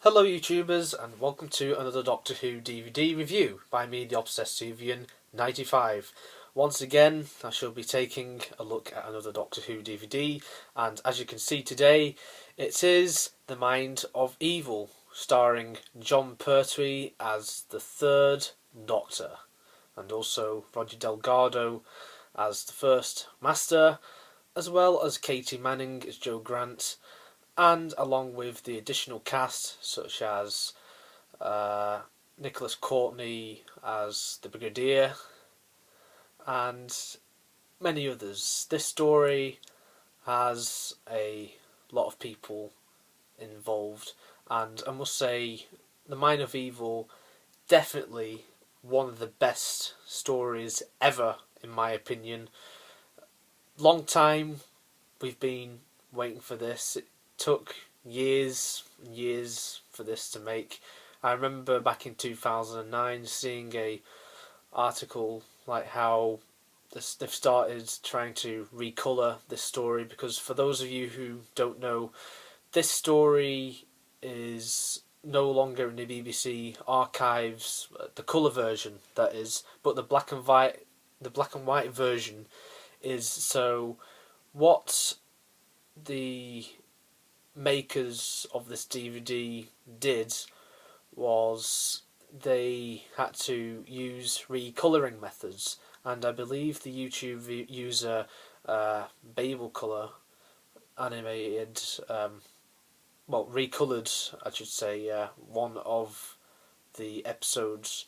Hello YouTubers and welcome to another Doctor Who DVD review by me, the Obsessivian 95. Once again I shall be taking a look at another Doctor Who DVD, and as you can see today it is The Mind of Evil, starring Jon Pertwee as the third Doctor and also Roger Delgado as the first Master, as well as Katy Manning as Jo Grant, and along with the additional cast such as Courtney as the Brigadier and many others. This story has a lot of people involved, and I must say The Mind of Evil, definitely one of the best stories ever in my opinion. Long time we've been waiting for this. It took years and years for this to make. I remember back in 2009 seeing a article like how they've started trying to recolour this story, because for those of you who don't know, this story is no longer in the BBC archives, the colour version that is, but the black and white version is. So what the makers of this DVD did was they had to use recolouring methods, and I believe the YouTube user Babel Colour animated, recoloured, I should say, one of the episodes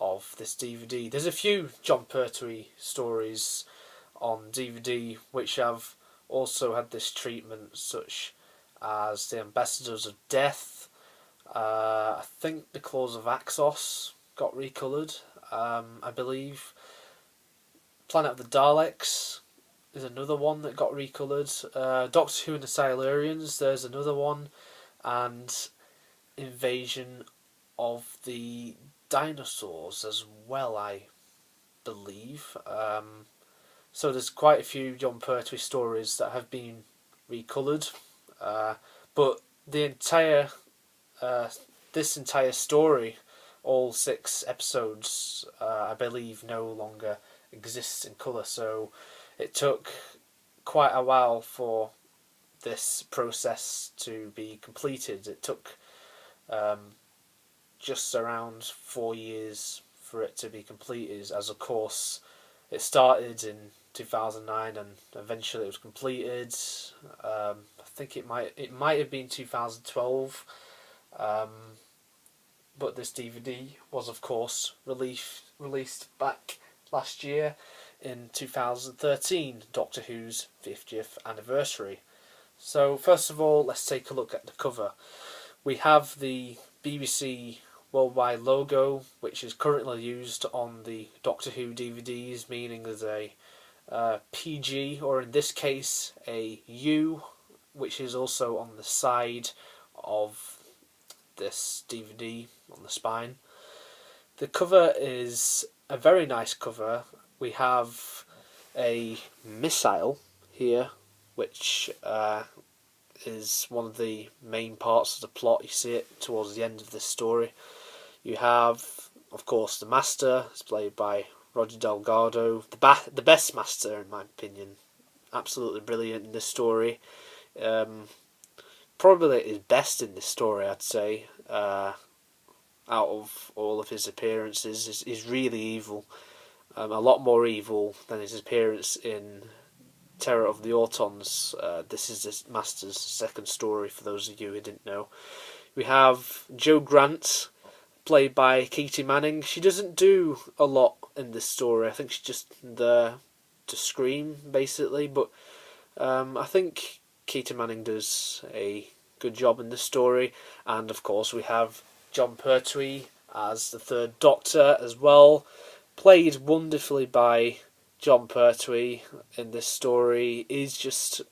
of this DVD. There's a few Jon Pertwee stories on DVD which have also had this treatment, such as the Ambassadors of Death. I think the Claws of Axos got recoloured. I believe Planet of the Daleks is another one that got recoloured. Doctor Who and the Silurians, there's another one, and Invasion of the Dinosaurs as well, I believe. So there's quite a few Jon Pertwee stories that have been recoloured, but the entire this entire story, all 6 episodes, I believe no longer exists in colour. So it took quite a while for this process to be completed. It took just around 4 years for it to be completed, as of course it started in 2009 and eventually it was completed. I think it might have been 2012, but this DVD was of course released back last year in 2013, Doctor Who's 50th anniversary. So first of all, let's take a look at the cover. We have the BBC Worldwide logo, which is currently used on the Doctor Who DVDs, meaning there's a PG, or in this case a U, which is also on the side of this DVD, on the spine. The cover is a very nice cover. We have a missile here, which is one of the main parts of the plot. You see it towards the end of this story. You have, of course, the Master. It's played by Roger Delgado, the best Master in my opinion. Absolutely brilliant in this story. Probably his best in this story, I'd say. Out of all of his appearances, he's really evil. A lot more evil than his appearance in Terror of the Autons. This is the Master's second story, for those of you who didn't know. We have Jo Grant, played by Katy Manning. She doesn't do a lot in this story. I think she's just there to scream, basically. But I think Katy Manning does a good job in this story. And of course we have Jon Pertwee as the third Doctor as well, played wonderfully by Jon Pertwee in this story. He's just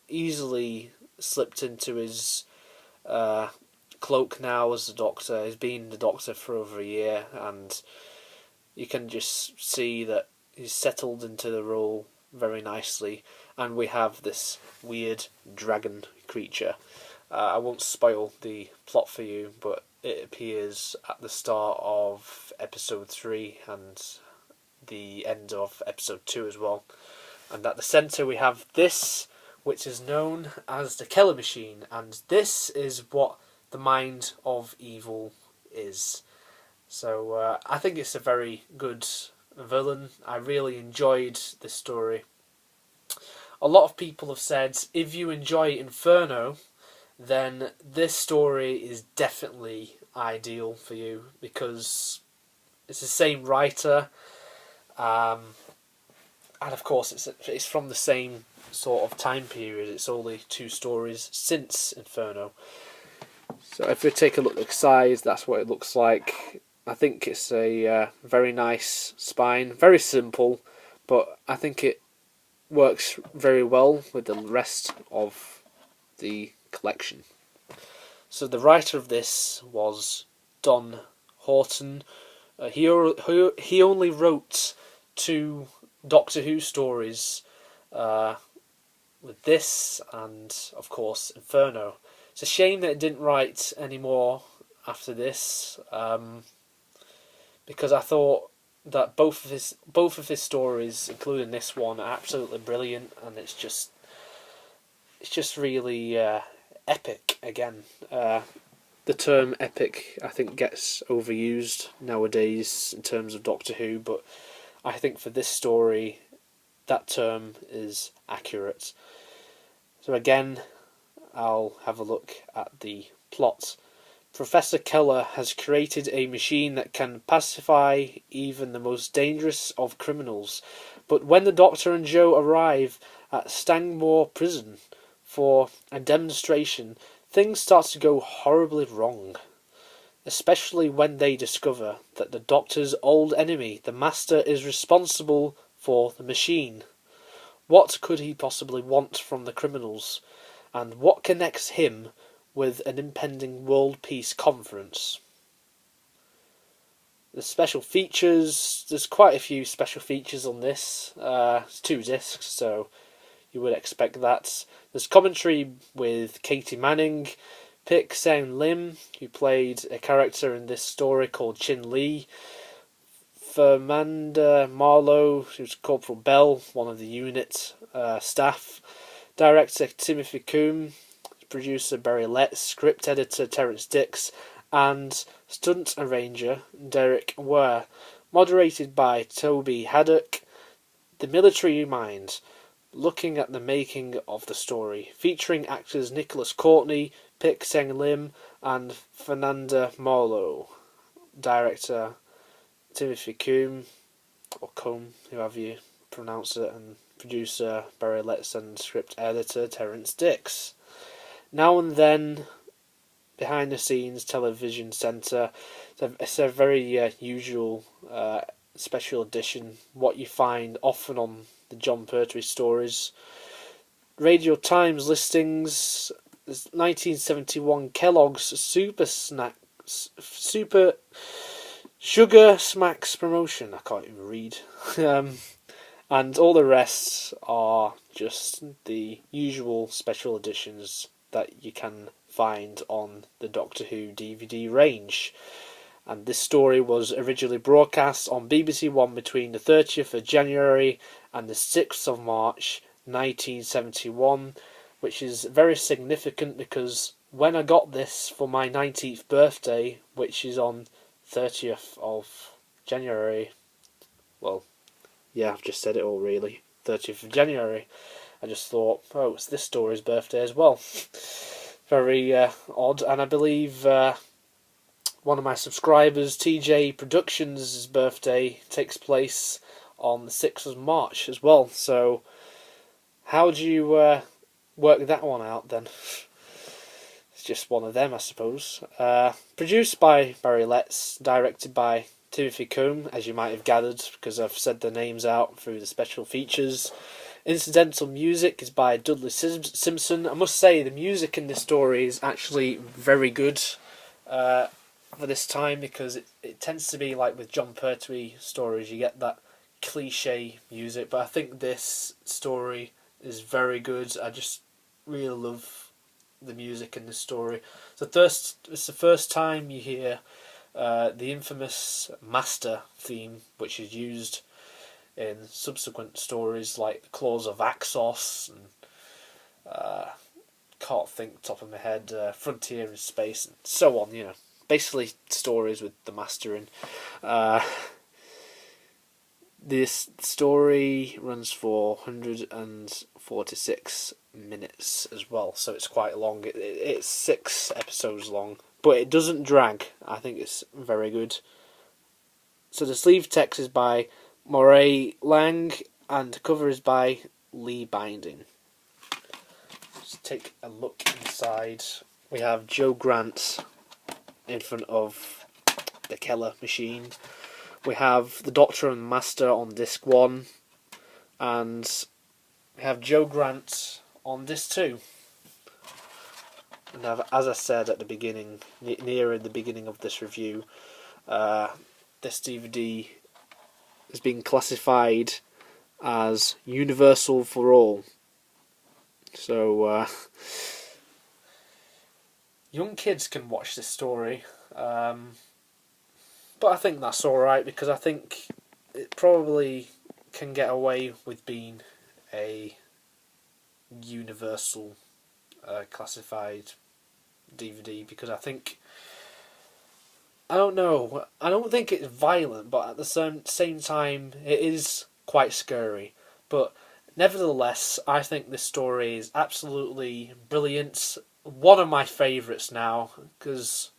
easily slipped into his cloak now as the Doctor. He's been the Doctor for over a year, and you can just see that he's settled into the role very nicely. And we have this weird dragon creature I won't spoil the plot for you, but it appears at the start of episode 3 and the end of episode 2 as well. And at the centre we have this, which is known as the Keller Machine, and this is what the mind of evil is. So I think it's a very good villain. I really enjoyed this story. A lot of people have said if you enjoy Inferno, then this story is definitely ideal for you, because it's the same writer, and of course it's from the same sort of time period. It's only 2 stories since Inferno. So if we take a look at the size, that's what it looks like. I think it's a very nice spine, very simple, but I think it works very well with the rest of the collection. So the writer of this was Don Horton. He only wrote 2 Doctor Who stories, with this and of course Inferno. It's a shame that it didn't write any more after this, because I thought that both of his stories, including this one, are absolutely brilliant, and it's just really epic again. The term epic, I think, gets overused nowadays in terms of Doctor Who, but I think for this story, that term is accurate. So again, I'll have a look at the plot. Professor Keller has created a machine that can pacify even the most dangerous of criminals, but when the Doctor and Joe arrive at Stangmore Prison for a demonstration, things start to go horribly wrong, especially when they discover that the Doctor's old enemy, the Master, is responsible for the machine. What could he possibly want from the criminals, and what connects him with an impending world peace conference? The special features, there's quite a few special features on this. It's 2 discs, so you would expect that. There's commentary with Katy Manning, Pick Sang Lim, who played a character in this story called Chin Lee, Fernanda Marlowe, who's Corporal Bell, one of the unit staff, director Timothy Coombe, producer Barry Letts, script editor Terence Dix, and stunt arranger Derek Ware. Moderated by Toby Haddock. The Military Mind, looking at the making of the story, featuring actors Nicholas Courtney, Pick Seng Lim, and Fernanda Marlowe. Director Timothy Coombe, or Combe, however you pronounce it, and producer Barry Letts, and script editor Terence Dix. Now and then, behind the scenes television centre, it's a very usual special edition, what you find often on the John Pertwee stories. Radio Times listings, 1971 Kellogg's Super Sugar Smacks promotion. I can't even read. And all the rest are just the usual special editions that you can find on the Doctor Who DVD range. And this story was originally broadcast on BBC One between the 30th of January and the 6th of March 1971, which is very significant because when I got this for my 19th birthday, which is on 30th of January, well, yeah, I've just said it all really, 30th of January, I just thought, oh, it's this story's birthday as well. Very odd, and I believe one of my subscribers, TJ Productions' birthday takes place on the 6th of March as well. So how do you work that one out then? It's just one of them, I suppose. Produced by Barry Letts, directed by Timothy Coombe, as you might have gathered, because I've said the names out through the special features. Incidental music is by Dudley Simpson. I must say, the music in this story is actually very good for this time, because it tends to be like with John Pertwee stories, you get that cliche music, but I think this story is very good. I just really love the music in this story. It's the first time you hear the infamous Master theme, which is used in subsequent stories like The Claws of Axos and can't think top of my head, Frontier in Space and so on. Basically stories with the Master in. This story runs for 146 minutes as well, so it's quite long. It's 6 episodes long, but it doesn't drag. I think it's very good. So the sleeve text is by Moray Lang, and the cover is by Lee Binding. Let's take a look inside. We have Joe Grant in front of the Keller machine. We have the Doctor and Master on disc 1, and we have Joe Grant on disc 2. And as I said at the beginning, nearer the beginning of this review, this DVD has been classified as universal for all. So young kids can watch this story. But I think that's alright, because I think it probably can get away with being a universal classified DVD, because I don't think it's violent, but at the same time it is quite scary. But nevertheless, I think this story is absolutely brilliant. One of my favourites now, because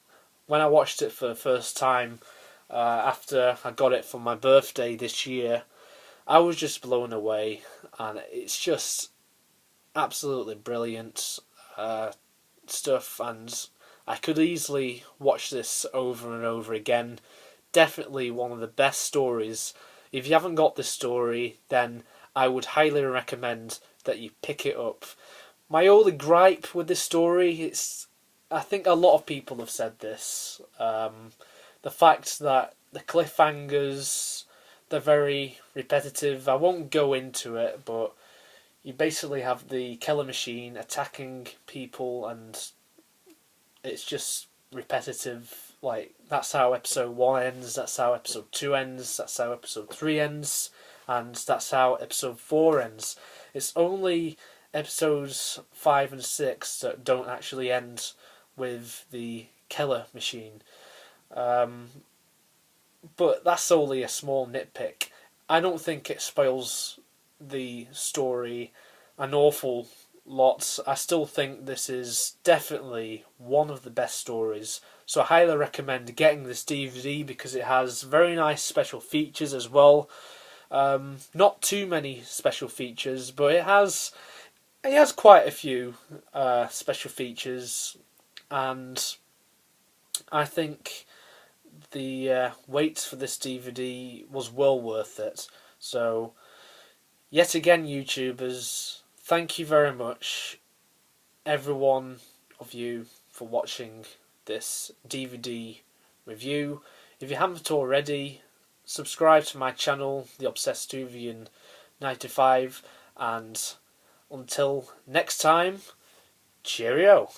when I watched it for the first time, after I got it for my birthday this year, I was just blown away, and it's just absolutely brilliant stuff, and I could easily watch this over and over again. Definitely one of the best stories. If you haven't got this story, then I would highly recommend that you pick it up. My only gripe with this story, I think a lot of people have said this, the fact that the cliffhangers, they're very repetitive. I won't go into it, but you basically have the Keller machine attacking people, and it's just repetitive. Like, that's how episode 1 ends, that's how episode 2 ends, that's how episode 3 ends, and that's how episode 4 ends. It's only episodes 5 and 6 that don't actually end with the Keller machine. But that's only a small nitpick. I don't think it spoils the story an awful lot. I still think this is definitely one of the best stories. So I highly recommend getting this DVD, because it has very nice special features as well. Not too many special features, but it has quite a few special features, and I think the wait for this DVD was well worth it. So, yet again, YouTubers, thank you very much, every one of you, for watching this DVD review. If you haven't already, subscribe to my channel, The Obsessed Tuvian 95, and until next time, cheerio.